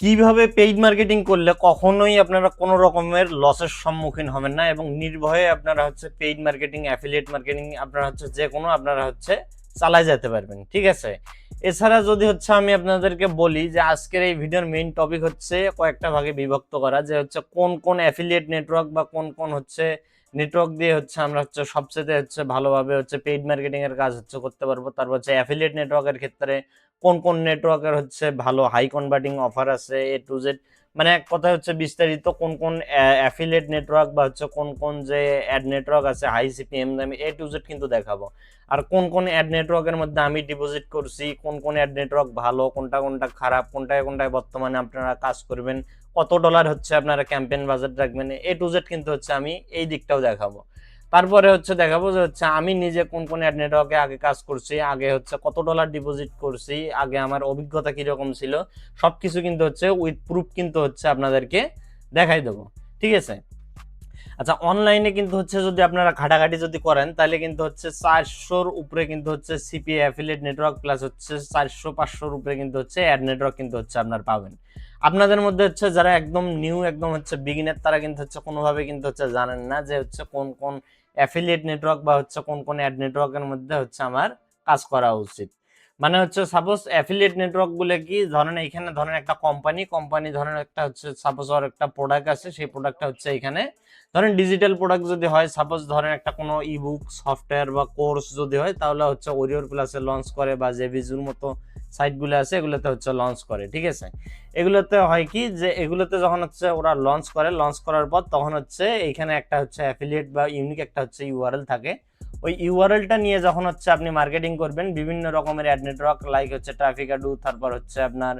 কিভাবে paid marketing করলে কখনোই আপনারা কোনো রকমের লসের সম্মুখীন হবেন না এবং নির্ভয়ে আপনারা হচ্ছে পেইড মার্কেটিং, অ্যাফিলিয়েট মার্কেটিং আপনারা হচ্ছে যে কোনো আপনারা হচ্ছে চালায় যেতে পারবেন, ঠিক আছে। এছাড়া যদি হচ্ছে আমি আপনাদেরকে বলি যে আজকের এই ভিডিওর মেইন টপিক হচ্ছে কয়েকটা ভাগে বিভক্ত করা, যে হচ্ছে কোন কোন অ্যাফিলিয়েট নেটওয়ার্ক বা কোন কোন হচ্ছে নেটওয়ার্ক দিয়ে হচ্ছে আমরা হচ্ছে সবচেয়ে হচ্ছে ভালোভাবে হচ্ছে পেইড মার্কেটিং এর কাজ হচ্ছে করতে পারবো। তারপর হচ্ছে অ্যাফিলিয়েট নেটওয়ার্কের ক্ষেত্রে কোন কোন নেটওয়ার্কের হচ্ছে ভালো হাই কনভার্টিং অফার আছে, এ টু জেড, মানে এক কথায় হচ্ছে বিস্তারিত কোন কোন অ্যাফিলিয়েট নেটওয়ার্ক বা হচ্ছে কোন কোন যে অ্যাড নেটওয়ার্ক আছে হাই সিপিএম দামি, এ টু জেড কিন্তু দেখাবো। আর কোন কোন অ্যাড নেটওয়ার্কের মধ্যে আমি ডিপোজিট করছি, কোন কোন অ্যাড নেটওয়ার্ক ভালো, কোনটা কোনটা খারাপ, কোনটায় কোনটায় বর্তমানে আপনারা কাজ করবেন, কত ডলার হচ্ছে আপনারা ক্যাম্পেইন বাজেট রাখবেন, এ টু জেড কিন্তু হচ্ছে আমি এই দিকটাও দেখাবো। তারপরে হচ্ছে দেখাবো যে হচ্ছে আমি নিজে কোন কোন অ্যাড নেটওয়ার্কে আগে কাজ করছি, আগে হচ্ছে কত ডলার ডিপোজিট করছি, আগে আমার অভিজ্ঞতা কিরকম ছিল, সবকিছু কিন্তু হচ্ছে উইথ প্রুফ কিন্তু হচ্ছে আপনাদেরকে দেখাই দেবো, ঠিক আছে। আচ্ছা, অনলাইনে কিন্তু হচ্ছে যদি আপনারা ঘাটাঘাটি যদি করেন তাহলে কিন্তু হচ্ছে 400-র উপরে কিন্তু হচ্ছে সিপিএ অ্যাফিলিয়েট নেটওয়ার্ক প্লাস হচ্ছে 400-500-র উপরে কিন্তু হচ্ছে অ্যাড নেটওয়ার্ক কিন্তু হচ্ছে আপনার পাবেন। আপনাদের মধ্যে হচ্ছে যারা একদম নিউ, একদম হচ্ছে বিগিনার, তারা কিন্তু হচ্ছে কোনোভাবে কিন্তু হচ্ছে জানেন না যে হচ্ছে কোন কোন অ্যাফিলিয়েট নেটওয়ার্ক বা হচ্ছে কোন কোন অ্যাড নেটওয়ার্কের মধ্যে হচ্ছে আমার কাজ করা উচিত। মানে হচ্ছে সাপোজ অ্যাফিলিয়েট নেটওয়ার্ক গুলো কি, ধরেন এখানে ধরেন একটা কোম্পানি ধরেন একটা হচ্ছে সাপোজ ওর একটা প্রোডাক্ট আছে, সেই প্রোডাক্টটা হচ্ছে এখানে ধরেন ডিজিটাল প্রোডাক্ট যদি হয়, সাপোজ ধরেন একটা কোনো ইবুক সফটওয়্যার বা কোর্স যদি হয়, তাহলে হচ্ছে ওরিওর প্লাসে লঞ্চ করে বা জেভিজুর মতো সাইটগুলো আছে এগুলোতে হচ্ছে লঞ্চ করে, ঠিক আছে। এগুলোতে হয় কি যে এগুলোতে যখন হচ্ছে ওরা লঞ্চ করে, লঞ্চ করার পর তখন হচ্ছে এখানে একটা হচ্ছে অ্যাফিলিয়েট বা ইউনিক একটা হচ্ছে ইউআরএল থাকে। ওই ইউআরএলটা নিয়ে যখন হচ্ছে আপনি মার্কেটিং করবেন বিভিন্ন রকমের অ্যাড নেটওয়ার্ক লাইক হচ্ছে ট্রাফিক অ্যাডু, তারপর হচ্ছে আপনার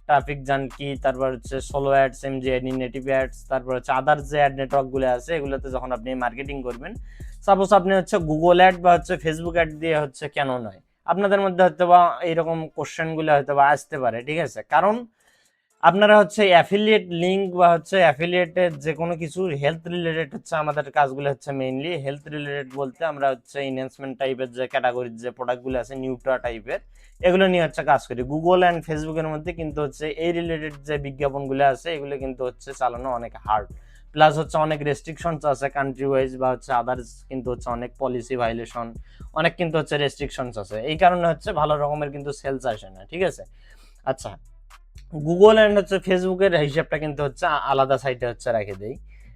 ট্রাফিক জানকি, তারপর হচ্ছে সোলো অ্যাডস, এমজিআইডি, নেটিভ অ্যাডস, তারপর হচ্ছে আদার যে অ্যাড নেটওয়ার্ক গুলো আছে এগুলোতে যখন আপনি মার্কেটিং করবেন, সাপোজ আপনি হচ্ছে গুগল অ্যাড বা হচ্ছে ফেসবুক অ্যাড দিয়ে হচ্ছে কেন নয়, আপনাদের মধ্যে হয়তো বা এইরকম কোশ্চেন গুলো হয়তো বা আসতে পারে, ঠিক আছে। কারণ আপনারা হচ্ছে অ্যাফিলিয়েট লিঙ্ক বা হচ্ছে অ্যাফিলিয়েটের যে কোনো কিছু হেলথ রিলেটেড হচ্ছে আমাদের কাজগুলো হচ্ছে মেইনলি হেলথ রিলেটেড বলতে আমরা হচ্ছে এনহ্যান্সমেন্ট টাইপের যে ক্যাটাগরির যে প্রোডাক্টগুলো আছে নিউট্রা টাইপের, এগুলো নিয়ে হচ্ছে কাজ করি। গুগল অ্যান্ড ফেসবুকের মধ্যে কিন্তু হচ্ছে এই রিলেটেড যে বিজ্ঞাপনগুলো আছে এগুলো কিন্তু হচ্ছে চালানো অনেক হার্ড, প্লাস হচ্ছে অনেক রেস্ট্রিকশনস আছে কান্ট্রি ওয়াইজ বা হচ্ছে আদার্স, কিন্তু হচ্ছে অনেক পলিসি ভাইলেশন, অনেক কিন্তু হচ্ছে রেস্ট্রিকশনস আছে, এই কারণে হচ্ছে ভালো রকমের কিন্তু সেলস আসে না, ঠিক আছে। আচ্ছা, গুগল অ্যান্ড হচ্ছে ফেসবুকের হিসাবটা কিন্তু হচ্ছে আলাদা সাইটে হচ্ছে রেখে দেই।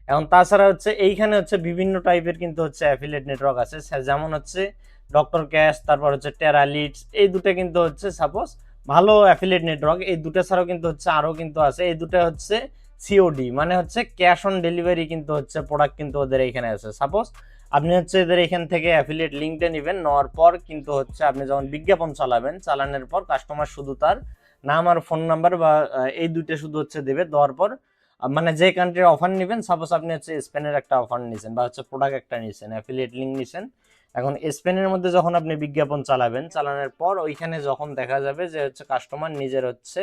এখন তাছাড়া হচ্ছে এইখানে হচ্ছে বিভিন্ন টাইপের কিন্তু হচ্ছে অ্যাফিলিয়েট নেটওয়ার্ক আছে, যেমন হচ্ছে ডক্টর ক্যাশ, তারপর হচ্ছে টেরালিডস, এই দুটো কিন্তু হচ্ছে সাপোজ ভালো অ্যাফিলিয়েট নেটওয়ার্ক। এই দুটো ছাড়াও কিন্তু হচ্ছে আরো কিন্তু আছে, এই দুটো হচ্ছে সিওডি মানে হচ্ছে ক্যাশ অন ডেলিভারি কিন্তু হচ্ছে প্রোডাক্ট কিন্তু ওদের এখানে আছে। সাপোজ আপনি হচ্ছে এদের এখান থেকে অ্যাফিলিয়েট লিঙ্কটা নেবেন, নেওয়ার পর কিন্তু হচ্ছে আপনি যখন বিজ্ঞাপন চালাবেন, চালানোর পর কাস্টমার শুধু তার নাম আর ফোন নাম্বার বা এই দুইটা শুধু হচ্ছে দেবে, দেওয়ার পর মানে যে কান্ট্রির অফার নেবেন, সাপোজ আপনি হচ্ছে স্পেনের একটা অফার নিয়েছেন বা হচ্ছে প্রোডাক্ট একটা নিয়েছেন, অ্যাফিলিয়েট লিঙ্ক নিয়েছেন, এখন স্পেনের মধ্যে যখন আপনি বিজ্ঞাপন চালাবেন, চালানোর পর ওইখানে যখন দেখা যাবে যে হচ্ছে কাস্টমার নিজের হচ্ছে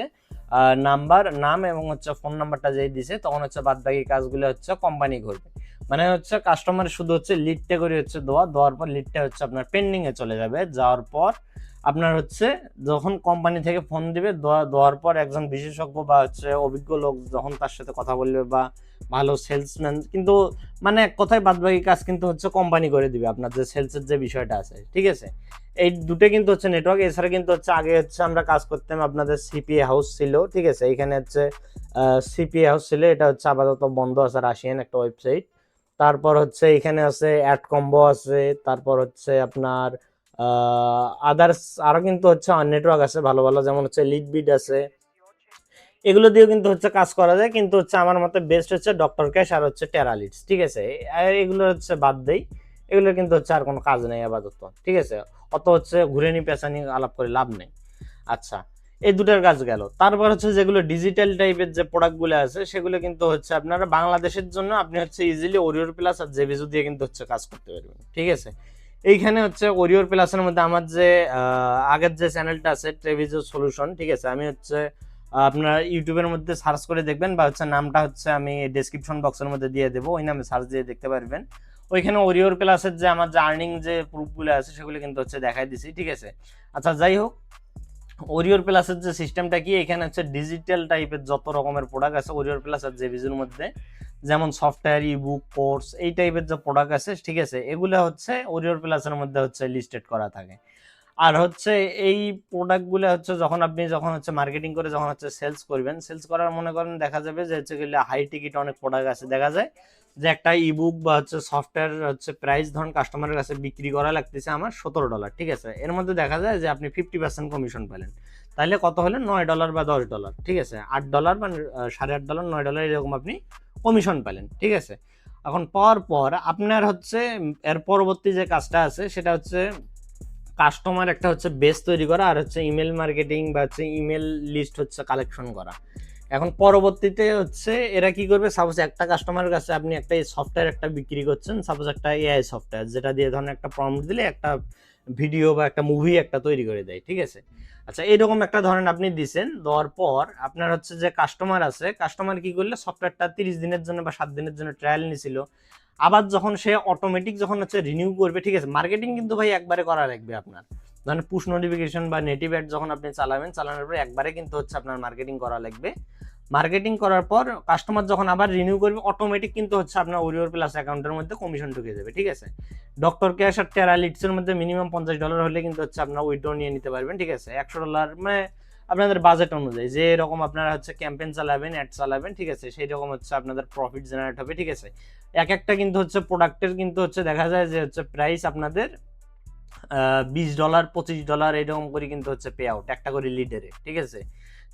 নাম্বার, নাম এবং হচ্ছে ফোন নাম্বারটা যেই দিছে, তখন হচ্ছে বাদ বাকি কাজগুলো হচ্ছে কোম্পানি করবে। মানে হচ্ছে কাস্টমার শুধু হচ্ছে লিডটা করে হচ্ছে দেওয়ার পর লিডটা হচ্ছে আপনার পেন্ডিং এ চলে যাবে, যাওয়ার পর আপনার হচ্ছে যখন কোম্পানি থেকে ফোন দিবে, দেওয়ার পর একজন বিশেষজ্ঞ বা হচ্ছে অভিজ্ঞ লোক যখন তার সাথে কথা বলবে বা ভালো সেলসম্যান, কিন্তু মানে এক কথায় বাদবাকি কাজ কিন্তু হচ্ছে কোম্পানি করে দিবে আপনার যে সেলসের যে বিষয়টা আছে, ঠিক আছে। এই দুটো কিন্তু হচ্ছে নেটওয়ার্ক। এছাড়া কিন্তু হচ্ছে আগে হচ্ছে আমরা কাজ করতাম, আপনাদের সিপিএ হাউস ছিল, ঠিক আছে, এখানে হচ্ছে সিপিএ হাউস ছিল, এটা হচ্ছে আপাতত বন্ধ আছে, রাশিয়ান একটা ওয়েবসাইট। তারপর হচ্ছে এখানে আছে অ্যাড কম্বো আছে, তারপর হচ্ছে আপনার আদার্স আরো কিন্তু হচ্ছে নেটওয়ার্ক আছে ভালো ভালো, যেমন হচ্ছে লিড বিড আছে, এগুলো দিয়েও কিন্তু হচ্ছে কাজ করা যায়, কিন্তু হচ্ছে আমার মতে বেস্ট হচ্ছে ডক্টর ক্যাশ আর হচ্ছে টেরালিডস, ঠিক আছে। আর এগুলো হচ্ছে বাদ দেই, এগুলো কিন্তু হচ্ছে আর কোনো কাজ নেই আপাতত, ঠিক আছে, অত হচ্ছে ঘুরে নি পেঁচানি আলাপ করে লাভ নেই। আচ্ছা, এই দুটার কাজ গেল। তারপর হচ্ছে যেগুলো ডিজিটাল টাইপের যে প্রোডাক্টগুলো আছে সেগুলো কিন্তু হচ্ছে আপনারা বাংলাদেশের জন্য আপনি হচ্ছে ইজিলি ওরিওর প্লাস আর জেভিজু দিয়ে কিন্তু হচ্ছে কাজ করতে পারবেন, ঠিক আছে। এইখানে হচ্ছে ওরিওর প্লাসের মধ্যে আমার যে আগের যে চ্যানেলটা আছে ট্রেভিজো সলিউশন, ঠিক আছে, আমি হচ্ছে আপনার ইউটিউবের মধ্যে সার্চ করে দেখবেন বা হচ্ছে নামটা হচ্ছে আমি ডেসক্রিপশন বক্সের মধ্যে দিয়ে দেবো, ওই নামে সার্চ দিয়ে দেখতে পারবেন। ওইখানে ওরিওর প্লাসের যে আমার যে আর্নিং যে প্রুফগুলো আছে সেগুলো কিন্তু হচ্ছে দেখাই দিছি, ঠিক আছে। আচ্ছা, যাই হোক, ওরিওর প্লাসের যে সিস্টেমটা কি, এখানে হচ্ছে ডিজিটাল টাইপের যত রকমের প্রোডাক্ট আছে ওরিওর প্লাস আর জেভিজুর মধ্যে, যেমন সফটওয়্যার, ইবুক, কোর্স, এই টাইপের যে প্রোডাক্ট আছে, ঠিক আছে, এগুলো হচ্ছে ওরিওর প্লাসের মধ্যে হচ্ছে লিস্টেড করা থাকে। আর হচ্ছে এই প্রোডাক্টগুলো হচ্ছে যখন হচ্ছে মার্কেটিং করে যখন হচ্ছে সেলস করবেন, সেলস করার মনে করেন দেখা যাবে যে হচ্ছে গেলে হাই টিকিট অনেক প্রোডাক্ট আছে, দেখা যায় যে একটা ইবুক বা হচ্ছে সফটওয়্যার হচ্ছে প্রাইস ধরুন কাস্টমারের কাছে বিক্রি করা লাগতেছে আমার $17, ঠিক আছে, এর মধ্যে দেখা যায় যে আপনি 50% কমিশন পেলেন, তাহলে কত হলো $9 বা $10, ঠিক আছে, $8 বা $8.5, $9 এরকম আপনি কমিশন পেলেন, ঠিক আছে। এখন পাওয়ার পর আপনার হচ্ছে এর পরবর্তী যে কাজটা আছে সেটা হচ্ছে কাস্টমার একটা হচ্ছে বেস তৈরি করা, আর হচ্ছে ইমেল মার্কেটিং বা হচ্ছে ইমেল লিস্ট হচ্ছে কালেকশন করা। এখন পরবর্তীতে হচ্ছে এরা কি করবে, সাপোজ একটা কাস্টমারের কাছে আপনি একটা সফটওয়্যার একটা বিক্রি করছেন, সাপোজ একটা এআই সফটওয়্যার যেটা দিয়ে ধরেন একটা প্রম্পট দিলে একটা ভিডিও বা একটা মুভি একটা তৈরি করে দেয়, ঠিক আছে। আচ্ছা, এইরকম একটা ধরেন আপনি দিছেন, দেওয়ার পর আপনার হচ্ছে যে কাস্টমার আছে, কাস্টমার কি করলে সফটওয়্যারটা 30 দিনের জন্য বা 7 দিনের জন্য ট্রায়াল নিছিল, আবার যখন সে অটোমেটিক যখন হচ্ছে রিনিউ করবে, ঠিক আছে, মার্কেটিং কিন্তু ভাই একবারে করা লাগবে আপনার, ধরেন পুশ নোটিফিকেশন বা নেটিভ অ্যাড যখন আপনি চালাবেন, চালানোর পরে একবারে কিন্তু হচ্ছে আপনার মার্কেটিং করা লাগবে। মার্কেটিং করার পর কাস্টমার যখন আবার রিনিউ করবে, অটোমেটিক কিন্তু হচ্ছে আপনার ওরিওর প্লাস অ্যাকাউন্টের মধ্যে কমিশন ঢুকে যাবে, ঠিক আছে। ডক্টর ক্যাশ আর টেরা লিডসের মধ্যে মিনিমাম $50 হলে কিন্তু হচ্ছে আপনার উইথড্র নিয়ে নিতে পারবেন, ঠিক আছে। $100 মানে আপনাদের বাজেট অনুযায়ী যে এরকম আপনারা হচ্ছে ক্যাম্পেইন চালাবেন, অ্যাড চালাবেন, ঠিক আছে, সেই রকম হচ্ছে আপনাদের প্রফিট জেনারেট হবে, ঠিক আছে। এক একটা কিন্তু হচ্ছে প্রোডাক্টের কিন্তু হচ্ছে দেখা যায় যে হচ্ছে প্রাইস আপনাদের $20, $25 এরকম করে কিন্তু হচ্ছে পে আউট একটা করে লিডারে, ঠিক আছে।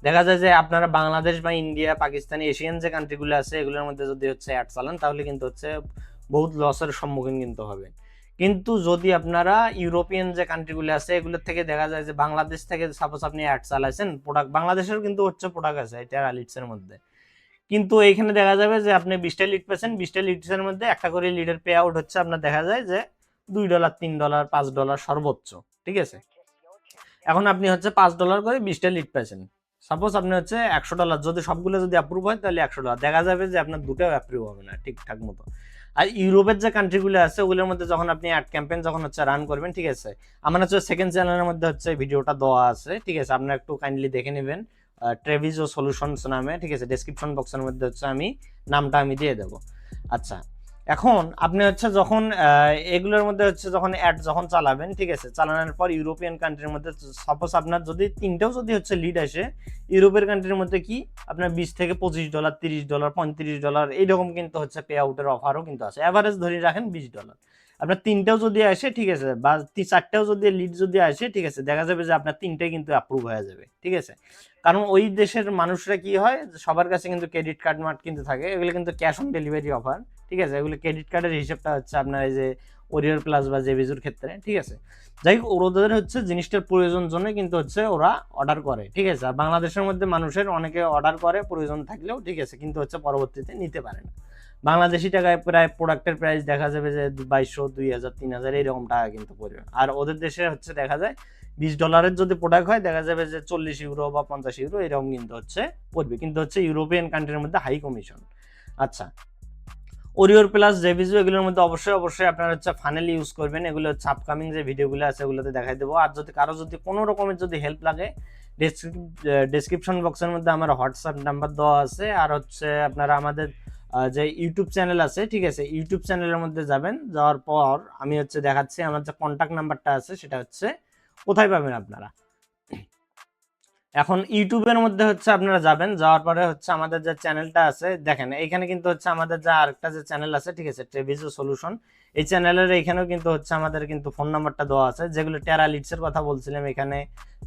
দেখা যায় যে আপনারা বাংলাদেশ বা ইন্ডিয়া, পাকিস্তান, এশিয়ান যে কান্ট্রিগুলো আছে এগুলোর মধ্যে যদি হচ্ছে অ্যাড চালান তাহলে কিন্তু হচ্ছে বহুত লসের সম্মুখীন কিন্তু হবে। কিন্তু যদি আপনারা ইউরোপিয়ান যে কান্ট্রিগুলো আছে এগুলোর থেকে দেখা যায় যে বাংলাদেশ থেকে সাপোজ আপনি অ্যাড চালাইছেন, প্রোডাক্ট বাংলাদেশের কিন্তু হচ্ছে প্রোডাক্ট আছে এটা লিডসের মধ্যে, কিন্তু এইখানে দেখা যাবে যে আপনি 20টা লিড পেয়েছেন, 20টা লিডসের মধ্যে একটা করে লিডের পে আউট হচ্ছে আপনার দেখা যায় যে $2, $3, $5 সর্বোচ্চ, ঠিক আছে। এখন আপনি হচ্ছে $5 করে 20টা লিড পেয়েছেন, সাপোজ আপনি হচ্ছে $100, যদি সবগুলো যদি অ্যাপ্রুভ হয় তাহলে $100, দেখা যাবে যে আপনার দুটোও অ্যাপ্রুভ হবে না ঠিকঠাক মতো। আর ইউরোপের যে কান্ট্রিগুলো আছে ওগুলোর মধ্যে যখন আপনি অ্যাড ক্যাম্পেইন যখন হচ্ছে রান করবেন, ঠিক আছে, আমার হচ্ছে সেকেন্ড চ্যানেলের মধ্যে হচ্ছে ভিডিওটা দেওয়া আছে, ঠিক আছে, আপনারা একটু কাইন্ডলি দেখে নেবেন, ট্রেভিজো সলিউশনস নামে, ঠিক আছে, ডেসক্রিপশন বক্সের মধ্যে হচ্ছে আমি নামটা আমি দিয়ে দেবো। আচ্ছা, এখন আপনি হচ্ছে যখন এগুলোর মধ্যে হচ্ছে যখন অ্যাড যখন চালাবেন, ঠিক আছে, চালানোর পর ইউরোপিয়ান কান্ট্রির মধ্যে সাপোজ আপনার যদি তিনটেও যদি হচ্ছে লিড আসে, ইউরোপের কান্ট্রির মধ্যে কি আপনার $20 থেকে $25, $30, $35 এইরকম কিন্তু হচ্ছে পে আউটের অফারও কিন্তু আছে, অ্যাভারেজ ধরে রাখেন $20। আপনার তিনটেও যদি আসে, ঠিক আছে, বা চারটেও যদি লিড যদি আসে, ঠিক আছে, দেখা যাবে যে আপনার তিনটে কিন্তু অ্যাপ্রুভ হয়ে যাবে, ঠিক আছে। কারণ ওই দেশের মানুষরা কি হয়, সবার কাছে কিন্তু ক্রেডিট কার্ড মার্ট কিন্তু থাকে, এগুলো কিন্তু ক্যাশ অন ডেলিভারি অফার, ঠিক আছে, এগুলো ক্রেডিট কার্ডের হিসেবটা হচ্ছে আপনার এই যে ওরিওর প্লাস বা জেভিজুর ক্ষেত্রে, ঠিক আছে। যাই হোক, ওদের হচ্ছে জিনিসটার প্রয়োজন জন্য কিন্তু হচ্ছে ওরা অর্ডার করে, ঠিক আছে। আর বাংলাদেশের মধ্যে মানুষের অনেকে অর্ডার করে প্রয়োজন থাকলেও, ঠিক আছে, কিন্তু হচ্ছে পরবর্তীতে নিতে পারে না। বাংলাদেশি টাকায় প্রায় প্রোডাক্টের প্রাইস দেখা যাবে যে 2200, 2000, 3000 এইরকম টাকা কিন্তু পড়বে। আর ওদের দেশে হচ্ছে দেখা যায় $20 যদি প্রোডাক্ট হয় দেখা যাবে যে €40 বা €50 এরকম কিন্তু হচ্ছে পড়বে, কিন্তু হচ্ছে ইউরোপিয়ান কান্ট্রির মধ্যে হাই কমিশন। আচ্ছা, ওরিওর প্লাস জেভিজু এগুলোর মধ্যে অবশ্যই আপনারা হচ্ছে ফানেল ইউজ করবেন, এগুলো হচ্ছে আপকামিং যে ভিডিওগুলো আছে ওগুলোতে দেখাই দেবো। আর যদি কারো যদি কোনো রকমের যদি হেল্প লাগে, ডেসক্রিপশন বক্সের মধ্যে আমার হোয়াটসঅ্যাপ নাম্বার দেওয়া আছে, আর হচ্ছে আপনারা আমাদের যে ইউটিউব চ্যানেল আছে, ঠিক আছে, ইউটিউব চ্যানেলের মধ্যে যাবেন, যাওয়ার পর আমি হচ্ছে দেখাচ্ছি আমার যে কন্ট্যাক্ট নাম্বারটা আছে সেটা হচ্ছে কোথায় পাবেন আপনারা। এখন ইউটিউবের মধ্যে হচ্ছে আপনারা যাবেন, যাওয়ার পরে হচ্ছে আমাদের যে চ্যানেলটা আছে দেখেন, এখানে কিন্তু হচ্ছে আমাদের যে আরেকটা যে চ্যানেল আছে, ঠিক আছে, ট্রেভিজো সলিউশন, এই চ্যানেলের এখানেও কিন্তু হচ্ছে আমাদের কিন্তু ফোন নাম্বারটা দেওয়া আছে, যেগুলো টেরা লিডস এর কথা বলছিলাম এখানে,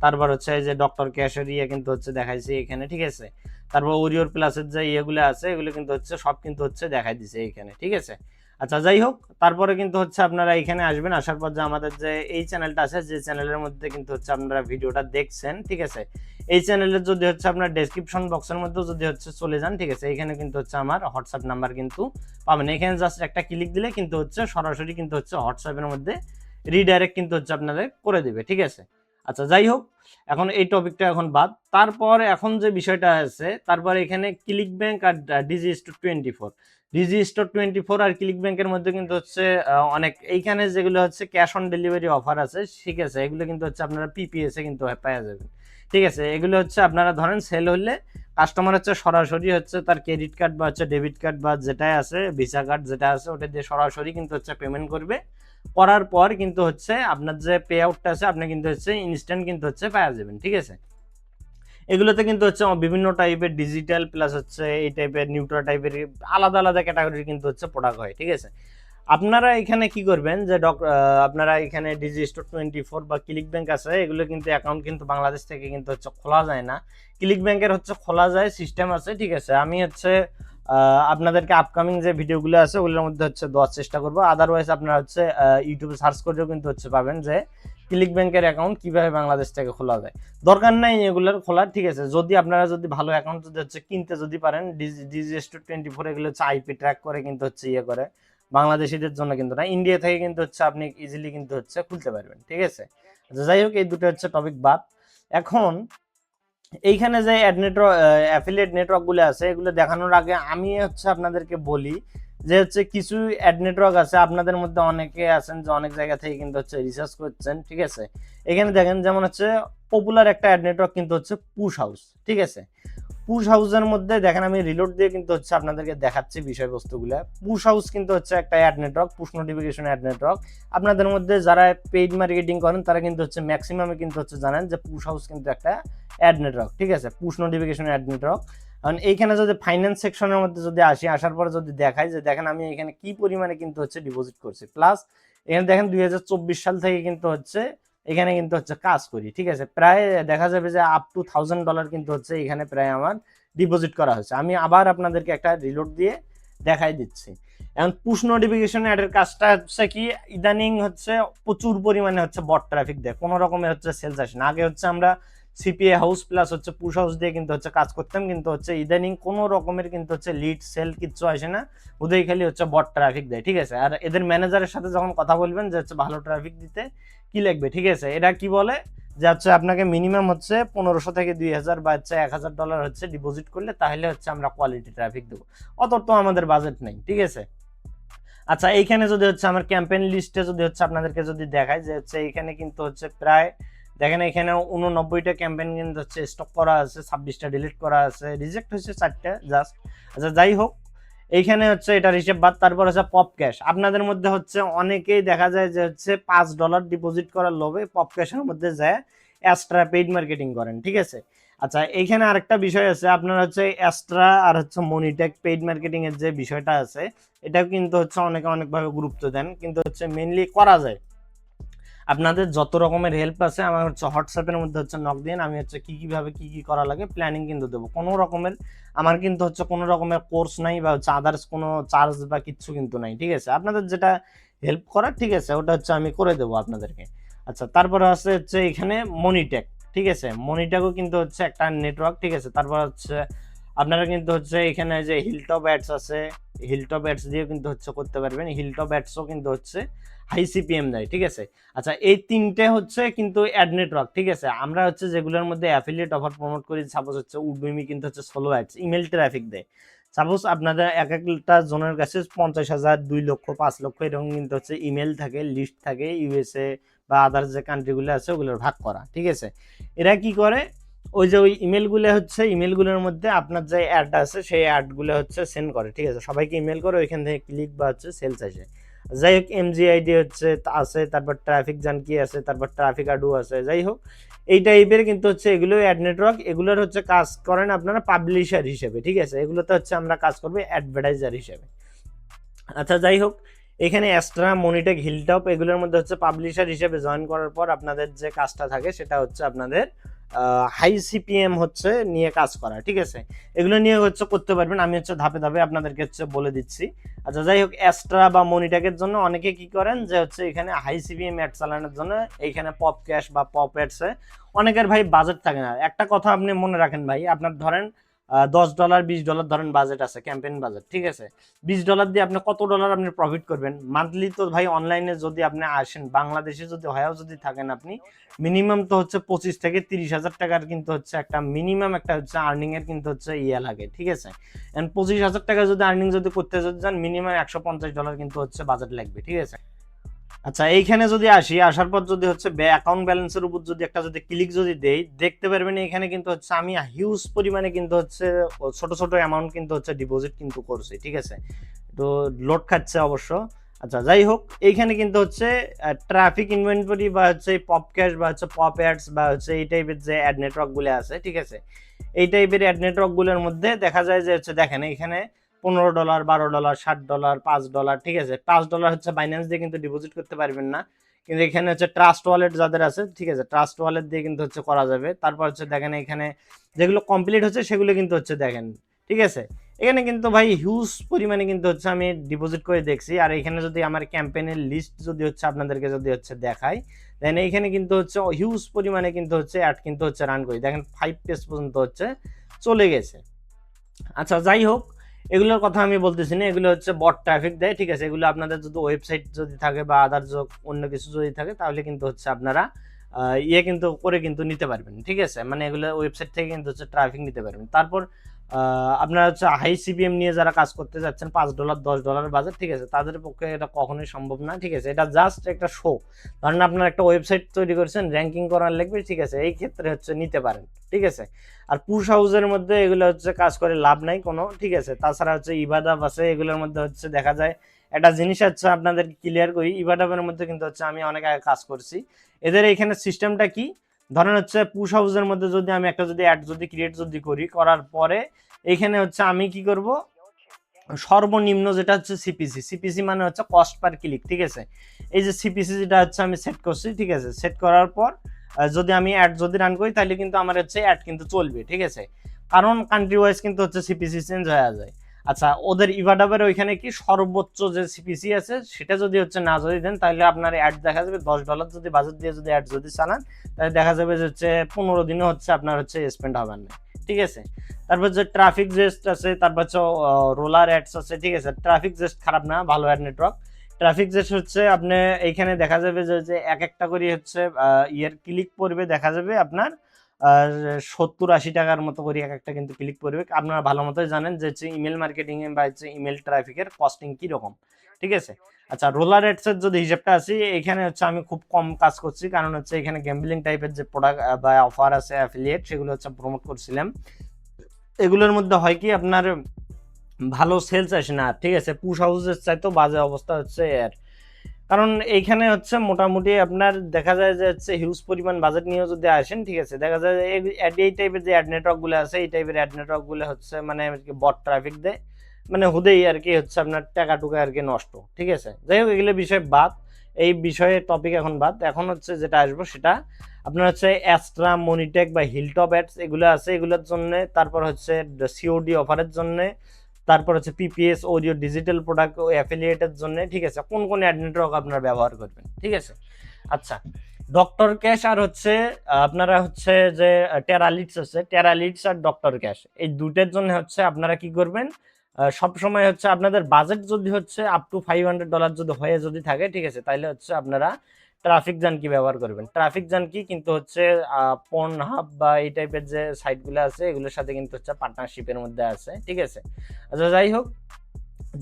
তারপর হচ্ছে এই যে ডক্টর ক্যাশের ইয়ে কিন্তু হচ্ছে দেখাইছি এখানে, ঠিক আছে, তারপর ওরিওর প্লাসের যে ইয়েগুলো আছে এগুলো কিন্তু হচ্ছে সব কিন্তু হচ্ছে দেখাই দিছে এখানে, ঠিক আছে। আচ্ছা, যাই হোক, তারপরে কিন্তু হচ্ছে আপনারা এখানে আসবেন, আসার পর যে আমাদের যে এই চ্যানেলটা আছে, যে চ্যানেলের মধ্যে কিন্তু হচ্ছে আপনারা ভিডিওটা দেখছেন, ঠিক আছে, এই চ্যানেলের যদি হচ্ছে আপনার ডেসক্রিপশন বক্সের মধ্যে যদি হচ্ছে চলে যান, ঠিক আছে, এখানে কিন্তু হচ্ছে আমার হোয়াটসঅ্যাপ নাম্বার কিন্তু পাবেন, এখানে জাস্ট একটা ক্লিক দিলে কিন্তু হচ্ছে সরাসরি কিন্তু হচ্ছে হোয়াটসঅ্যাপের মধ্যে রিডাইরেক্ট কিন্তু হচ্ছে আপনাদের করে দিবে, ঠিক আছে। আচ্ছা, যাই হোক, এখন এই টপিকটা এখন বাদ, তারপর এখন যে বিষয়টা আছে, তারপর এখানে ক্লিক ব্যাংক আর ডিজি স্টোর 24, ডিজি স্টোর 24 আর ক্লিক ব্যাংকের মধ্যে কিন্তু হচ্ছে অনেক এইখানে যেগুলো হচ্ছে ক্যাশ অন ডেলিভারি অফার আছে, ঠিক আছে, এগুলো কিন্তু হচ্ছে আপনারা পিপিএস এ কিন্তু পাওয়া যাবে, ঠিক আছে, এগুলো হচ্ছে আপনারা ধরেন সেল হলে কাস্টমার হচ্ছে সরাসরি হচ্ছে তার ক্রেডিট কার্ড বা হচ্ছে ডেবিট কার্ড বা যেটাই আছে ভিসা কার্ড যেটা আছে ওটা দিয়ে সরাসরি কিন্তু হচ্ছে পেমেন্ট করবে, করার পর কিন্তু হচ্ছে আপনার যে পে আউটটা আছে আপনি কিন্তু হচ্ছে ইনস্ট্যান্ট কিন্তু হচ্ছে পাওয়া যাবেন। ঠিক আছে, এগুলোতে কিন্তু হচ্ছে বিভিন্ন টাইপের ডিজিটাল প্লাস হচ্ছে এই টাইপের নিউট্রাল টাইপের আলাদা আলাদা ক্যাটাগরির কিন্তু হচ্ছে প্রোডাক্ট হয়। ঠিক আছে, আপনারা এখানে কি করবেন যে আপনারা এখানে ডিজি স্টোর 24 বা ক্লিক ব্যাংক আছে, এগুলো কিন্তু অ্যাকাউন্ট কিন্তু বাংলাদেশ থেকে কিন্তু হচ্ছে খোলা যায় না, ক্লিক ব্যাংকের হচ্ছে খোলা যায় সিস্টেম আছে। ঠিক আছে, আমি হচ্ছে আপনাদেরকে আপকামিং যে ভিডিওগুলো আছে ওগুলোর মধ্যে হচ্ছে দেওয়ার চেষ্টা করবো। আদারওয়াইজ আপনারা হচ্ছে ইউটিউবে সার্চ করেও কিন্তু হচ্ছে পাবেন যে ক্লিক ব্যাংকের অ্যাকাউন্ট কিভাবে বাংলাদেশ থেকে খোলা যায়। দরকার নাই এগুলোর খোলার। ঠিক আছে, যদি আপনারা যদি ভালো অ্যাকাউন্ট যদি হচ্ছে কিনতে যদি পারেন, ডিজি স্টোর 24 এগুলো হচ্ছে আইপি ট্র্যাক করে কিন্তু হচ্ছে ইয়ে করে, বাংলাদেশিদের জন্য কিন্তু না, ইন্ডিয়া থেকে কিন্তু হচ্ছে আপনি ইজিলি কিন্তু হচ্ছে খুলতে পারবেন। ঠিক আছে, আচ্ছা যাই হোক, এই দুটো হচ্ছে টপিক বাদ। এখন এইখানে যে অ্যাড নেটওয়ার্ক অ্যাফিলিয়েট নেটওয়ার্ক গুলো আছে এগুলো দেখানোর আগে আমি হচ্ছে আপনাদেরকে বলি যে হচ্ছে কিছু অ্যাড নেটওয়ার্ক আছে, আপনাদের মধ্যে অনেকে আছেন যে অনেক জায়গা থেকে কিন্তু হচ্ছে রিসার্চ করছেন। ঠিক আছে, এখানে দেখেন যেমন হচ্ছে পপুলার একটা অ্যাড নেটওয়ার্ক কিন্তু হচ্ছে পুশ হাউস। ঠিক আছে, পুশ হাউসের মধ্যে দেখেন আমি রিলোড দিয়ে কিন্তু হচ্ছে আপনাদেরকে দেখাচ্ছি বিষয়বস্তুগুলো। পুশ হাউস কিন্তু হচ্ছে একটা ad network, push notification ad network. আপনাদের মধ্যে যারা পেইড মার্কেটিং করেন তারা কিন্তু হচ্ছে ম্যাক্সিমামে কিন্তু হচ্ছে জানেন যে পুশ হাউস কিন্তু একটা অ্যাড নেটওয়ার্ক। ঠিক আছে, পুশ নোটিফিকেশন অ্যাড নেটওয়ার্ক। কারণ এইখানে যদি ফাইন্যান্স সেকশনের মধ্যে যদি আসার পরে যদি দেখাই যে দেখেন আমি এখানে কি পরিমাণে কিন্তু হচ্ছে ডিপোজিট করছি, প্লাস এখানে দেখেন 2024 সাল থেকে কিন্তু হচ্ছে এখানে কিন্তু হচ্ছে কাজ করি। ঠিক আছে, প্রায় দেখা যাবে যে আপ টু $1000 কিন্তু হচ্ছে এখানে প্রায় আমার ডিপোজিট করা হয়েছে। আমি আবার আপনাদেরকে একটা রিলোড দিয়ে দেখাই দিচ্ছি। এখন পুশ নোটিফিকেশন অ্যাডের কাজটা হচ্ছে কি, ইদানিং হচ্ছে প্রচুর পরিমাণে হচ্ছে বট ট্রাফিক দেয়, কোনো রকমের হচ্ছে সেলস আসে না। আগে হচ্ছে আমরা সিপিএ হাউস প্লাস হচ্ছে পুশ হাউস দিয়ে কিন্তু হচ্ছে কাজ করতাম, কিন্তু হচ্ছে ইদানিং কোনো রকমের কিন্তু হচ্ছে লিড সেল কিচ্ছু আসে না, ওদের খালি হচ্ছে বট ট্রাফিক দেয়। ঠিক আছে, আর এদের ম্যানেজারের সাথে যখন কথা বলবেন যে হচ্ছে ভালো ট্রাফিক দিতে কি লাগবে, ঠিক আছে, এটা কি বলে যে হচ্ছে আপনাকে মিনিমাম হচ্ছে 1500 থেকে 2000 বা হচ্ছে $1000 হচ্ছে ডিপোজিট করলে তাহলে হচ্ছে আমরা কোয়ালিটি ট্রাফিক দেবো, অত তো আমাদের বাজেট নেই। ঠিক আছে, আচ্ছা এইখানে যদি হচ্ছে আমার ক্যাম্পেইন লিস্টে যদি হচ্ছে আপনাদেরকে যদি দেখায় যে হচ্ছে এইখানে কিন্তু হচ্ছে প্রায় দেখেন এখানে 89টা ক্যাম্পেইন কিন্তু হচ্ছে স্টক করা আছে, 26টা ডিলিট করা আছে, রিজেক্ট হয়েছে 4টা জাস্ট। আচ্ছা যাই হোক, এইখানে হচ্ছে এটা হিসেব বাদ। তারপর হচ্ছে পপ ক্যাশ, আপনাদের মধ্যে হচ্ছে অনেকেই দেখা যায় যে হচ্ছে $5 ডিপোজিট করার লোভে পপ ক্যাশের মধ্যে যায় এক্সট্রা পেইড মার্কেটিং করেন। ঠিক আছে, আচ্ছা এইখানে আরেকটা বিষয় আছে, আপনার হচ্ছে এক্সট্রা আর হচ্ছে মনিটেক পেইড মার্কেটিং এর যে বিষয়টা আছে এটাও কিন্তু হচ্ছে অনেকে অনেকভাবে গুরুত্ব দেন, কিন্তু হচ্ছে মেইনলি করা যায়। আপনাদের যত রকমের হেল্প আছে আমার হচ্ছে হোয়াটসঅ্যাপের মধ্যে হচ্ছে নক দিন, আমি হচ্ছে কিভাবে কি করা লাগে প্ল্যানিং কিন্তু দেবো। কোনো রকমের আমার কিন্তু হচ্ছে কোনো রকমের কোর্স নাই বা হচ্ছে আদার্স কোনো চার্জ বা কিচ্ছু কিন্তু নাই। ঠিক আছে, আপনাদের যেটা হেল্প করার ঠিক আছে ওটা হচ্ছে আমি করে দেবো আপনাদেরকে। আচ্ছা তারপরে আছে হচ্ছে এখানে মনিটেক। ঠিক আছে, মনিটেকও কিন্তু হচ্ছে একটা নেটওয়ার্ক। ঠিক আছে, তারপর হচ্ছে আপনারা কিন্তু হচ্ছে এখানে যে হিলটপ অ্যাডস আছে, হিলটপ অ্যাডস দিয়ে কিন্তু হচ্ছে করতে পারবেন, হিলটপ অ্যাডসও কিন্তু হচ্ছে হাই সিপিএম দেয়। ঠিক আছে, আচ্ছা এই তিনটে হচ্ছে কিন্তু অ্যাড নেটওয়ার্ক। ঠিক আছে, আমরা হচ্ছে যেগুলোর মধ্যে অ্যাফিলিয়েট অফার প্রমোট করি, সাপোজ হচ্ছে উডমিমি কিন্তু হচ্ছে সোলো অ্যাডস ইমেল ট্রাফিক দেয়। সাপোজ আপনাদের এক একটা জনের কাছে 50,000, 2 লক্ষ, 5 লক্ষ এরকম কিন্তু হচ্ছে ইমেল থাকে, লিস্ট থাকে, ইউএসএ বা আদার্স যে কান্ট্রিগুলো আছে ওগুলোর ভাগ করা। ঠিক আছে, এরা কি করে, ওই যে ওই ইমেলগুলো হচ্ছে ইমেলগুলোর মধ্যে আপনার যে অ্যাড আছে সেই অ্যাডগুলো হচ্ছে সেন্ড করে। ঠিক আছে, সবাইকে ইমেল করে ওইখান থেকে ক্লিক বা হচ্ছে সেলস আসে। যাই হোক, এমজিআইডি হচ্ছে আছে, তারপর ট্রাফিক জানকি আছে, তারপর ট্রাফিক আডু আছে। যাই হোক, এই টাইপের কিন্তু হচ্ছে এগুলো অ্যাড নেটওয়ার্ক, এগুলোর হচ্ছে কাজ করেন আপনারা পাবলিশার হিসেবে। ঠিক আছে, এগুলোতে হচ্ছে আমরা কাজ করবো অ্যাডভার্টাইজার হিসেবে। আচ্ছা যাই হোক, এখানে এক্সট্রা মনিটেক হিলটপ এগুলোর মধ্যে হচ্ছে পাবলিশার হিসেবে জয়েন করার পর আপনাদের যে কাজটা থাকে সেটা হচ্ছে আপনাদের হাই সিপিএম হচ্ছে নিয়ে কাজ করা। ঠিক আছে, এগুলো নিয়ে হচ্ছে করতে পারবেন, আমি হচ্ছে ধাপে ধাপে আপনাদেরকে হচ্ছে বলে দিচ্ছি। আচ্ছা যাই হোক, এক্সট্রা বা মনিটেকের জন্য অনেকে কি করেন যে হচ্ছে এখানে হাই সিপিএম অ্যাড চালানোর জন্য এইখানে পপ ক্যাশ বা পপ অ্যাডসে অনেকের ভাই বাজেট থাকে না। একটা কথা আপনি মনে রাখেন ভাই, আপনার ধরেন $10, $20 ধরেন বাজেট আছে, ক্যাম্পেইন বাজেট। ঠিক আছে, $20 দিয়ে আপনি কত ডলার আপনি প্রফিট করবেন মান্থলি? তো ভাই অনলাইনে যদি আপনি আসেন, বাংলাদেশে যদি হয়েও যদি থাকেন আপনি, মিনিমাম তো হচ্ছে 25 থেকে 30,000 টাকার কিন্তু হচ্ছে একটা মিনিমাম একটা হচ্ছে আর্নিং এর কিন্তু হচ্ছে ইয়ে লাগে। ঠিক আছে, এন্ড 25,000 টাকা যদি আর্নিং যদি করতে যদি যান মিনিমাম $150 কিন্তু হচ্ছে বাজেট লাগবে। ঠিক আছে, আচ্ছা, এইখানে যদি আসি, আসার পর যদি হচ্ছে অ্যাকাউন্ট ব্যালেন্সের উপর যদি একটা যদি ক্লিক যদি দেই, দেখতে পারবেন এখানে কিন্তু হচ্ছে আমি হিউজ পরিমাণে কিন্তু হচ্ছে ছোট ছোট অ্যামাউন্ট কিন্তু হচ্ছে ডিপোজিট কিন্তু করছি, ঠিক আছে। তো লোড খাচ্ছে অবশ্য। আচ্ছা, যাই হোক, এইখানে কিন্তু হচ্ছে ট্রাফিক ইনভেন্টরি বা হচ্ছে পপ ক্যাশ বা হচ্ছে পপ অ্যাডস বা হচ্ছে এই টাইপের যে অ্যাড নেটওয়ার্কগুলো আছে, ঠিক আছে, এই টাইপের অ্যাড নেটওয়ার্কগুলোর মধ্যে দেখা যায় যে হচ্ছে দেখেন এখানে $15, $12, $60, $5, ঠিক আছে। $5 হচ্ছে বাইন্যান্স দিয়ে কিন্তু ডিপোজিট করতে পারবেন না, কিন্তু এখানে হচ্ছে ট্রাস্ট ওয়ালেট যাদের আছে, ঠিক আছে, ট্রাস্ট ওয়ালেট দিয়ে কিন্তু হচ্ছে করা যাবে। তারপর হচ্ছে দেখেন এখানে যেগুলো কমপ্লিট হচ্ছে সেগুলো কিন্তু হচ্ছে দেখেন, ঠিক আছে। এখানে কিন্তু ভাই হিউজ পরিমাণে কিন্তু হচ্ছে আমি ডিপোজিট করে দেখছি। আর এখানে যদি আমার ক্যাম্পেইনের লিস্ট যদি হচ্ছে আপনাদেরকে যদি হচ্ছে দেখাই, দেন এইখানে কিন্তু হচ্ছে হিউজ পরিমাণে কিন্তু হচ্ছে অ্যাড কিন্তু হচ্ছে রান করি, দেখেন 5 পেজ পর্যন্ত হচ্ছে চলে গেছে। আচ্ছা, যাই হোক, এগুলোর কথা আমি বলতেছি না, এগুলো হচ্ছে বট ট্রাফিক দেয়, ঠিক আছে। এগুলো আপনাদের যদি ওয়েবসাইট যদি থাকে বা আদার অন্য কিছু যদি থাকে, তাহলে কিন্তু হচ্ছে আপনারা ইয়ে কিন্তু করে কিন্তু নিতে পারবেন, ঠিক আছে। মানে এগুলো ওয়েবসাইট থেকে কিন্তু হচ্ছে ট্রাফিক নিতে পারবেন। তারপর আপনারা হচ্ছে হাই সিপিএম নিয়ে যারা কাজ করতে যাচ্ছেন, $5 $10 বাজেট, ঠিক আছে, তাদের পক্ষে এটা কখনোই সম্ভব না, ঠিক আছে। এটা জাস্ট একটা শো। ধরেন আপনার একটা ওয়েবসাইট তৈরি করছেন, র্যাঙ্কিং করার লাগবে, ঠিক আছে, এই ক্ষেত্রে হচ্ছে নিতে পারেন, ঠিক আছে। আর পুশ হাউসের মধ্যে এগুলো হচ্ছে কাজ করে লাভ নাই কোনো, ঠিক আছে। তাছাড়া হচ্ছে ইবাদাব আছে, এগুলোর মধ্যে হচ্ছে দেখা যায় একটা জিনিস হচ্ছে আপনাদের ক্লিয়ার করি, ইবাদাবের মধ্যে কিন্তু হচ্ছে আমি অনেক আগে কাজ করছি। এদের এখানে সিস্টেমটা কি, ধরেন হচ্ছে পুশ হাউসের মধ্যে যদি আমি একটা যদি অ্যাড যদি ক্রিয়েট যদি করি, করার পরে এখানে হচ্ছে আমি কি করব, সর্বনিম্ন যেটা হচ্ছে সিপিসি, সিপিসি মানে হচ্ছে কস্ট পার ক্লিক, ঠিক আছে। এই যে সিপিসি যেটা হচ্ছে আমি সেট করছি, ঠিক আছে, সেট করার পর যদি আমি অ্যাড যদি রান করি, তাহলে কিন্তু আমার হচ্ছে অ্যাড কিন্তু চলবে, ঠিক আছে। কারণ কান্ট্রি ওয়াইজ কিন্তু হচ্ছে সিপিসি চেঞ্জ হয়ে যায়। আচ্ছা, ওদের ইভাডাবের ওইখানে কি সর্বোচ্চ যে সিপিসি আছে সেটা যদি হচ্ছে না যদি দেন, তাহলে আপনার অ্যাড দেখা যাবে $10 যদি বাজেট দিয়ে যদি অ্যাড যদি চালান, তাহলে দেখা যাবে যে হচ্ছে 15 দিনে হচ্ছে আপনার হচ্ছে স্পেন্ড হবে না, ঠিক আছে। তারপর যে ট্রাফিক জেস্ট আছে, তারপর হচ্ছে রোলার অ্যাডস আছে, ঠিক আছে। ট্রাফিক জেস্ট খারাপ না, ভালো অ্যাড নেটওয়ার্ক। ট্রাফিক জেস্ট হচ্ছে আপনি এইখানে দেখা যাবে যে এক একটা করে হচ্ছে ইয়ের ক্লিক পড়বে, দেখা যাবে আপনার 70-80 টাকার মতো করে এক একটা কিন্তু ক্লিক পড়বে। আপনারা ভালো মতোই জানেন যে হচ্ছে ইমেল মার্কেটিং এ বা হচ্ছে ইমেল ট্রাফিকের কস্টিং কি রকম, ঠিক আছে। আচ্ছা, রোলার অ্যাডস এর যদি হিসাবটা আসি, এখানে হচ্ছে আমি খুব কম কাজ করছি, কারণ হচ্ছে এখানে গ্যাম্বলিং টাইপের যে প্রোডাক্ট বা অফার আছে অ্যাফিলিয়েট, সেগুলো হচ্ছে প্রমোট করছিলাম। এগুলোর মধ্যে হয় কি আপনার ভালো সেলস আসে না, ঠিক আছে। পুশ হাউসের চাইতেও বাজে অবস্থা হচ্ছে এর, কারণ এইখানে হচ্ছে মোটামুটি আপনার দেখা যায় যে হচ্ছে হিউজ পরিমাণ বাজেট নিয়েও যদি আসেন, ঠিক আছে, দেখা যায় যে এই টাইপের যে অ্যাড নেটওয়ার্কগুলো আছে, এই টাইপের অ্যাড নেটওয়ার্কগুলো হচ্ছে মানে বট ট্রাফিক দেয়, মানে হুদেই আর কি হচ্ছে আপনার টাকা টুকা আর কি নষ্ট, ঠিক আছে। যাই হোক, এগুলো বিষয় বাদ, এই বিষয়ে টপিক এখন বাদ। এখন হচ্ছে যেটা আসবো সেটা আপনার হচ্ছে অ্যাস্ট্রা, মনিটেক বা হিলটপ অ্যাডস এগুলো আছে, এগুলোর জন্য। তারপর হচ্ছে সিওডি অফারের জন্য। তারপর হচ্ছে পিপিএস, অডিও, ডিজিটাল প্রোডাক্ট ও অ্যাফিলিয়েটের জন্য, ঠিক আছে। কোন কোন অ্যাড নেটওয়ার্ক আপনারা ব্যবহার করবেন, ঠিক আছে। আচ্ছা, ডক্টর ক্যাশ আর হচ্ছে আপনারা হচ্ছে যে টেরালিডস আছে, টেরালিডস আর ডক্টর ক্যাশ, এই দুটের জন্য হচ্ছে আপনারা কি করবেন, সব সময় হচ্ছে আপনাদের বাজেট যদি হচ্ছে আপ টু $500 যদি হয়ে যদি থাকে, ঠিক আছে, তাহলে হচ্ছে আপনারা ট্রাফিক জান কি ব্যবহার করবেন। ট্রাফিক জান কি কিন্তু হচ্ছে পর্ন হাব বা এই টাইপের যে সাইটগুলো আছে, এগুলোর সাথে কিন্তু হচ্ছে পার্টনারশিপের মধ্যে আছে, ঠিক আছে। আচ্ছা, যাই হোক,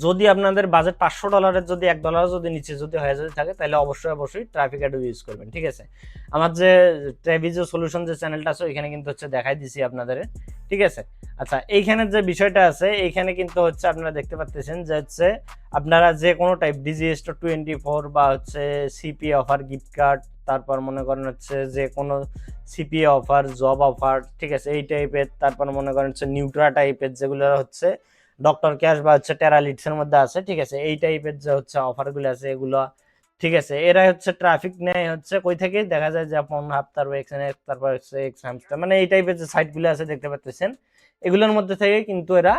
যদি আপনাদের বাজেট $500 যদি $1 যদি নিচে যদি হয়ে যদি থাকে, তাহলে অবশ্যই অবশ্যই ট্রাফিক অ্যাড ইউজ করবেন, ঠিক আছে। আমার যে ট্রেভিজো সলিউশন যে চ্যানেলটা আছে, ওইখানে কিন্তু হচ্ছে দেখাই দিছি আপনাদের, ঠিক আছে। আচ্ছা, এইখানে যে বিষয়টা আছে, এইখানে কিন্তু হচ্ছে আপনারা দেখতে পাচ্ছেন যে হচ্ছে আপনারা যে কোনো টাইপ ডিজিএস্টো 24 বা হচ্ছে সিপিএ অফার, গিফট কার্ড, তারপর মনে করেন হচ্ছে যে কোনো সিপিএ অফার, জব অফার, ঠিক আছে, এই টাইপের। তারপর মনে করেন হচ্ছে নিউট্রা টাইপের, যেগুলো হচ্ছে ডক্টর ক্যাশ বা হচ্ছে টেরালিটস এর মধ্যে আছে, ঠিক আছে, এই টাইপের যে হচ্ছে অফারগুলো আছে এগুলো, ঠিক আছে। এরা হচ্ছে ট্রাফিক নেয় হচ্ছে কই থেকে, দেখা যায় যে আপন হাফ, তারপর এক্সএনএক্স, তারপর হচ্ছে এক্স হামস্টার, মানে এই টাইপের যে সাইটগুলো আছে দেখতে পাচ্ছেন, এগুলোর মধ্যে থেকে কিন্তু এরা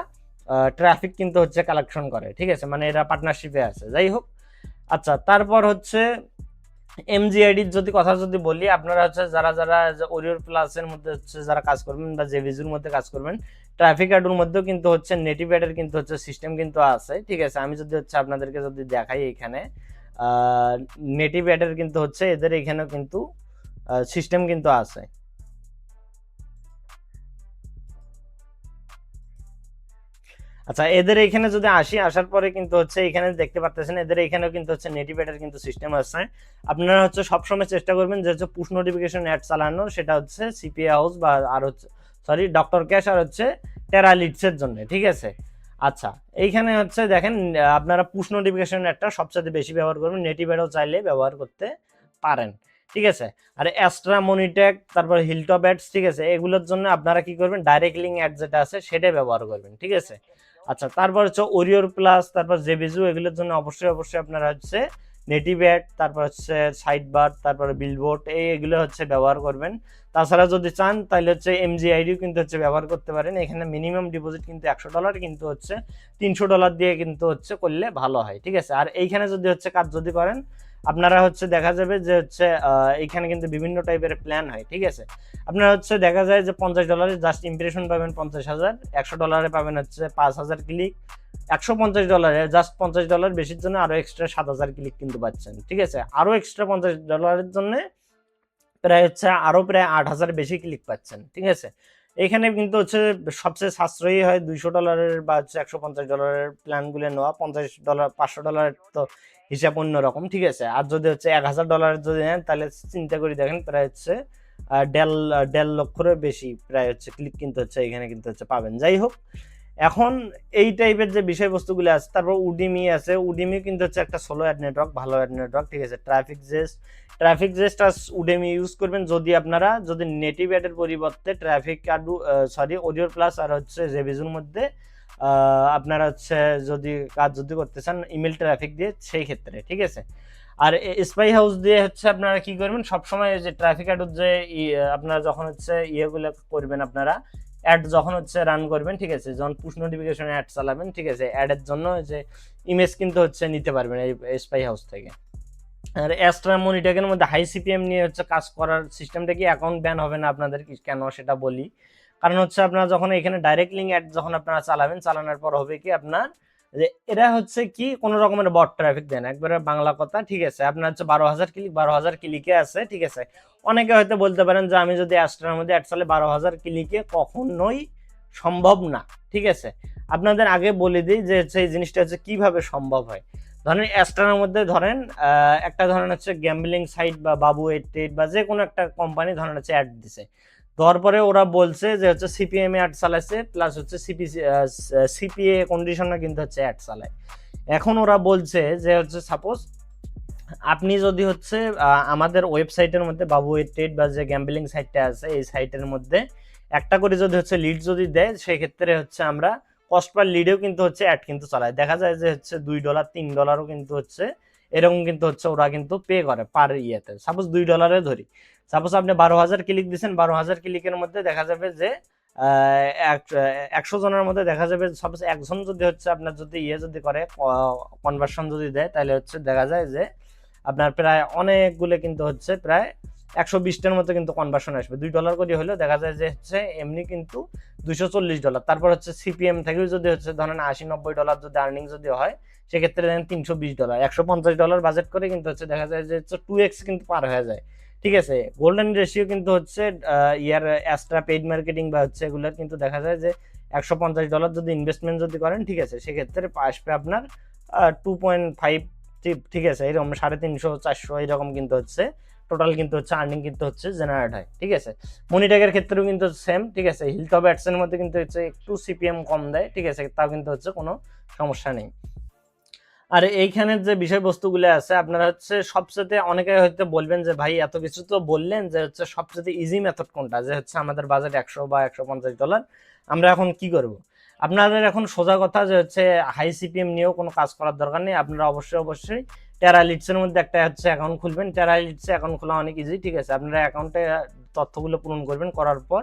ট্রাফিক কিন্তু হচ্ছে কালেকশন করে, ঠিক আছে, মানে এরা পার্টনারশিপে আছে। যাই হোক, আচ্ছা, তারপর হচ্ছে এমজিআইডির যদি কথা যদি বলি, আপনারা হচ্ছে যারা যারা ওরিওর প্লাসের মধ্যে হচ্ছে যারা কাজ করবেন বা জেভিজুর মধ্যে কাজ করবেন, ট্রাফিক অ্যাডের মধ্যেও কিন্তু হচ্ছে নেটিভ অ্যাডের কিন্তু হচ্ছে সিস্টেম কিন্তু আছে, ঠিক আছে। আমি যদি হচ্ছে আপনাদেরকে যদি দেখাই, এখানে নেটিভ অ্যাডের কিন্তু হচ্ছে এদের এখানেও কিন্তু সিস্টেম কিন্তু আছে। আচ্ছা, এদের এখানে যদি আসি, আসার পরে কিন্তু হচ্ছে এখানে দেখতে পাচ্ছেন এদের এখানেও কিন্তু হচ্ছে নেটিভ অ্যাডের কিন্তু সিস্টেম আছে। আপনারা হচ্ছে সবসময় চেষ্টা করবেন যে হচ্ছে পুশ নোটিফিকেশন অ্যাড চালানো, সেটা হচ্ছে সিপিএ হাউস বা আর হচ্ছে সরি ডক্টর ক্যাশ আর হচ্ছে টেরা লিডসের জন্য, ঠিক আছে। আচ্ছা, এইখানে হচ্ছে দেখেন আপনারা পুশ নোটিফিকেশন অ্যাডটা সবচেয়ে বেশি ব্যবহার করবেন, নেটিভ অ্যাডও চাইলে ব্যবহার করতে পারেন, ঠিক আছে। আর অ্যাস্ট্রা মনিটেক, তারপর হিলটপ অ্যাডস, ঠিক আছে, এগুলোর জন্য আপনারা কি করবেন, ডাইরেক্ট লিঙ্ক অ্যাড যেটা আছে সেটাই ব্যবহার করবেন, ঠিক আছে। আচ্ছা, তারপর হচ্ছে ওরিওর প্লাস, তারপর জেবিজু, এগুলোর জন্য অবশ্যই অবশ্যই আপনারা হচ্ছে নেটিভ অ্যাড, তারপর হচ্ছে সাইড বার, তারপর বিলবোর্ড, এগুলো হচ্ছে ব্যবহার করবেন। তাছাড়া যদি চান তাহলে হচ্ছে এমজিআইডিও কিন্তু হচ্ছে ব্যবহার করতে পারেন। এখানে মিনিমাম ডিপোজিট কিন্তু $100, কিন্তু হচ্ছে $300 দিয়ে কিন্তু হচ্ছে করলে ভালো হয়, ঠিক আছে। আর এইখানে যদি হচ্ছে কাজ যদি করেন আপনারা হচ্ছে দেখা যাবে যে হচ্ছে এইখানে কিন্তু বিভিন্ন টাইপের প্ল্যান হয়, ঠিক আছে। আপনারা হচ্ছে দেখা যায় যে $50 জাস্ট ইমপ্রেশন পাবেন 50,000, $100 পাবেন হচ্ছে 5,000 ক্লিক, $150 জাস্ট $50 বেশির জন্য আরো এক্সট্রা 7,000 ক্লিক কিন্তু পাচ্ছেন, ঠিক আছে। আরো এক্সট্রা $50 জন্য প্রায় হচ্ছে আরো প্রায় 8,000 বেশি ক্লিক পাচ্ছেন, ঠিক আছে। এখানে কিন্তু হচ্ছে সবচেয়ে সাশ্রয়ী হয় $200 বা হচ্ছে $150 প্ল্যানগুলো নেওয়া। $50 $500 তো হিসাব অন্যরকম, ঠিক আছে। আর যদি হচ্ছে $1,000 যদি নেন তাহলে চিন্তা করে দেখেন প্রায় হচ্ছে দেড় লক্ষেরও বেশি প্রায় হচ্ছে ক্লিক কিন্তু হচ্ছে এখানে কিন্তু হচ্ছে পাবেন। যাই হোক, এখন এই টাইপের যে বিষয়বস্তুগুলো আছে, তারপর উডিমি আছে। উডিমি কিন্তু হচ্ছে একটা সোলো অ্যাড নেটওয়ার্ক, ভালো অ্যাড নেটওয়ার্ক, ঠিক আছে। ট্রাফিক জেস্ট আর উডেমি ইউজ করবেন যদি আপনারা যদি নেটিভ অ্যাডের পরিবর্তে ট্রাফিক অডিও প্লাস আর হচ্ছে জেবিজুর মধ্যে আপনারা হচ্ছে যদি কাজ যদি করতে চান ইমেল ট্রাফিক দিয়ে, সেই ক্ষেত্রে, ঠিক আছে। আর স্পাই হাউস দিয়ে হচ্ছে আপনারা কি করবেন, সবসময় যে ট্রাফিক অ্যাড যে আপনারা যখন হচ্ছে ইয়েগুলো করবেন, আপনারা অ্যাড যখন হচ্ছে রান করবেন, ঠিক আছে, যখন পুশ নোটিফিকেশন অ্যাড চালাবেন, ঠিক আছে, অ্যাডের জন্য যে ইমেজ কিন্তু হচ্ছে নিতে পারবেন এই স্পাই হাউস থেকে। আর অ্যাস্ট্রা মনিটকের মধ্যে হাই সিপিএম নিয়ে হচ্ছে কাজ করার সিস্টেমটা কি অ্যাকাউন্ট ব্যান হবে না আপনাদের, কি কেন সেটা বলি। কারণ হচ্ছে আপনারা যখন এখানে ডাইরেক্ট লিঙ্ক অ্যাড যখন আপনারা চালাবেন, চালানোর পর হবে কি আপনার যে এরা হচ্ছে কি কোনো রকমের বট ট্রাফিক দেন, একবারে বাংলা কথা, ঠিক আছে। আপনার হচ্ছে 12,000 ক্লিকে আছে, ঠিক আছে। অনেকে হয়তো বলতে পারেন যে আমি যদি অ্যাস্ট্রার মধ্যে অ্যাড চালাই 12,000 ক্লিকে, কখনোই সম্ভব না, ঠিক আছে। আপনাদের আগে বলে দিই যে হচ্ছে এই জিনিসটা হচ্ছে কিভাবে সম্ভব হয়। ধরেন অ্যাস্ট্রার মধ্যে ধরেন একটা ধরেন হচ্ছে গ্যাম্বলিং সাইট বা বাবু 88 বা যে কোনো একটা কোম্পানি ধরেন হচ্ছে অ্যাড দিছে, দেওয়ার পরে ওরা বলছে যে হচ্ছে সিপিএম অ্যাড চালাইছে প্লাস হচ্ছে সিপিএ কন্ডিশনে কিন্তু হচ্ছে অ্যাড চালায়। এখন ওরা বলছে যে হচ্ছে সাপোজ আপনি যদি হচ্ছে আমাদের ওয়েবসাইটের মধ্যে বাবু 88 বা যে গ্যাম্বলিং সাইটটা আছে এই সাইটের মধ্যে একটা করে যদি হচ্ছে লিড যদি দেয়, সেক্ষেত্রে হচ্ছে আমরা কস্ট পার লিডেও কিন্তু হচ্ছে অ্যাড কিন্তু চালায়। দেখা যায় যে হচ্ছে $2 $3 কিন্তু হচ্ছে এরকম কিন্তু হচ্ছে ওরা কিন্তু পে করে পার ইয়েতে। সাপোজ $2 ধরি, সাপোজ আপনি 12,000 ক্লিক দিচ্ছেন, 12,000 ক্লিকের মধ্যে দেখা যাবে যে 100 জনের মধ্যে দেখা যাবে সাপোজ একজন যদি হচ্ছে আপনার যদি ইয়ে যদি করে কনভার্সন যদি দেয়, তাহলে হচ্ছে দেখা যায় যে আপনার প্রায় অনেকগুলো কিন্তু হচ্ছে প্রায় 120টার মতো কিন্তু কনভার্সন আসবে। $2 করে হলেও দেখা যায় যে হচ্ছে এমনি কিন্তু $240। তারপর হচ্ছে সিপিএম থেকেও যদি হচ্ছে ধরেন $80-90 যদি আর্নিং যদি হয়, সেক্ষেত্রে দেখেন $320, $150 বাজেট করে কিন্তু হচ্ছে দেখা যায় যে 2x কিন্তু পার হয়ে যায়, ঠিক আছে। গোল্ডেন রেশিও কিন্তু হচ্ছে ইয়ার অ্যাস্ট্রা পেইড মার্কেটিং বা হচ্ছে এগুলোর কিন্তু দেখা যায় যে $150 যদি ইনভেস্টমেন্ট যদি করেন, ঠিক আছে, সেক্ষেত্রে আসবে আপনার 2.5, ঠিক আছে, এরকম 350-400 এরকম কিন্তু হচ্ছে টোটাল কিন্তু হচ্ছে আর্নিং কিন্তু হচ্ছে জেনারেট হয়, ঠিক আছে। মনিট্যাগের ক্ষেত্রেও কিন্তু সেম, ঠিক আছে। হিলটপ অ্যাডসের মধ্যে কিন্তু হচ্ছে একটু সিপিএম কম দেয়, ঠিক আছে, তাও কিন্তু হচ্ছে কোনো সমস্যা নেই। আর এইখানের যে বিষয়বস্তুগুলো আছে আপনারা হচ্ছে সবচেয়ে অনেকে হয়তো বলবেন যে ভাই এত কিছু তো বললেন, যে হচ্ছে সবচেয়ে ইজি মেথড কোনটা, যে হচ্ছে আমাদের বাজেট 100 বা $150, আমরা এখন কি করব। আপনাদের এখন সোজা কথা যে হচ্ছে হাই সিপিএম নিয়েও কোনো কাজ করার দরকার নেই। আপনারা অবশ্যই টেরা লিডসের মধ্যে একটা হচ্ছে অ্যাকাউন্ট খুলবেন। টেরা লিডসে অ্যাকাউন্ট খোলা অনেক ইজি, ঠিক আছে। আপনারা অ্যাকাউন্টে তথ্যগুলো পূরণ করবেন, করার পর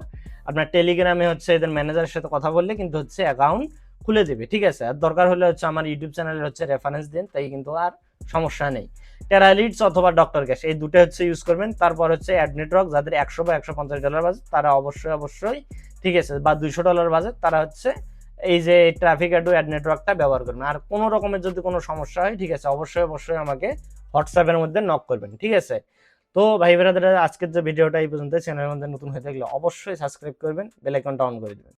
আপনার টেলিগ্রামে হচ্ছে এদের ম্যানেজারের সাথে কথা বললে কিন্তু হচ্ছে অ্যাকাউন্ট খুলে দেবে, ঠিক আছে। আর দরকার হলে হচ্ছে আমার ইউটিউব চ্যানেলে হচ্ছে রেফারেন্স দিন, তাই কিন্তু আর সমস্যা নেই। টেরা লিডস অথবা ডক্টর ক্যাশ এই দুটো হচ্ছে ইউজ করবেন। তারপর হচ্ছে অ্যাড নেটওয়ার্ক, যাদের 100 বা $150 বাজেট তারা অবশ্যই, ঠিক আছে, বা $200 বাজেট তারা হচ্ছে এই যে ট্রাফিক অ্যাড নেটওয়ার্কটা ব্যবহার করবেন। আর কোনো রকমের যদি কোনো সমস্যা হয়, ঠিক আছে, অবশ্যই আমাকে হোয়াটসঅ্যাপের মধ্যে নক করবেন, ঠিক আছে। তো ভাই ব্রাদার, আজকের যে ভিডিওটা এই পর্যন্ত। চ্যানেলের মধ্যে নতুন হয়ে থাকলে অবশ্যই সাবস্ক্রাইব করবেন, বেল আইকনটা অন করে দেবেন।